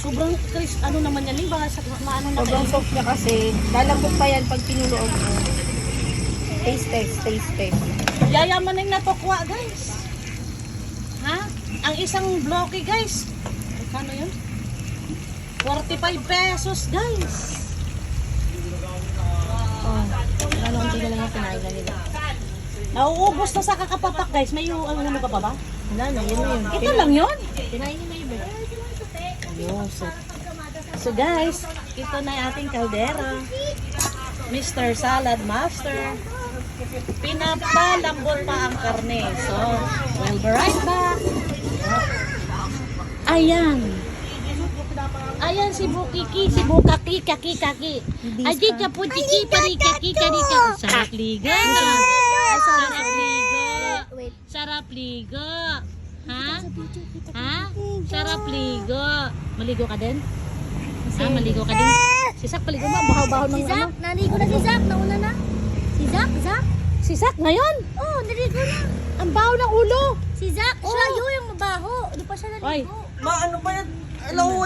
Sobrang crisp, ano naman yan, ba? Maano na Sobrang kayo? soft niya kasi. Lalambot pa yan pag pinuloog mo. Taste test, taste test. Yayaman na yung natokwa, guys. Ha? Ang isang bloke, guys. Kano yun? 45 pesos, guys. Oh, ano, hindi na lang yung kinain na nila. Nauubos na sa kakapapak, guys. May ano ka pa ba? Wala na, yun na yun. Ito lang yun. Kinain nila iba. Ayun, so guys, ito na yung ating kaldera. Mr. Salad Master. Pinapalambot pa ang karne. So, we'll be right back. Ayan. Ayan si Bukiki, si Bukaki, kaki. Aji kaputiki, parikaki, karika. Sarap liga. Sarap liga. Sarap liga. Ha? Ha? Sarap ligo. Maligo ka din? Ah, maligo ka din. Si Zach, paligo mo. Bahaw-bahaw ng Si Zach, naligo na si Zach. Nauna na. Si Zach, Zach. Si Zach ngayon? Oh, naligo na. Ang bahaw ng ulo. Si Zach, siya yun yung mabaho. Hindi pa siya naligo. Oy. Ma, ano ba yan? Hello,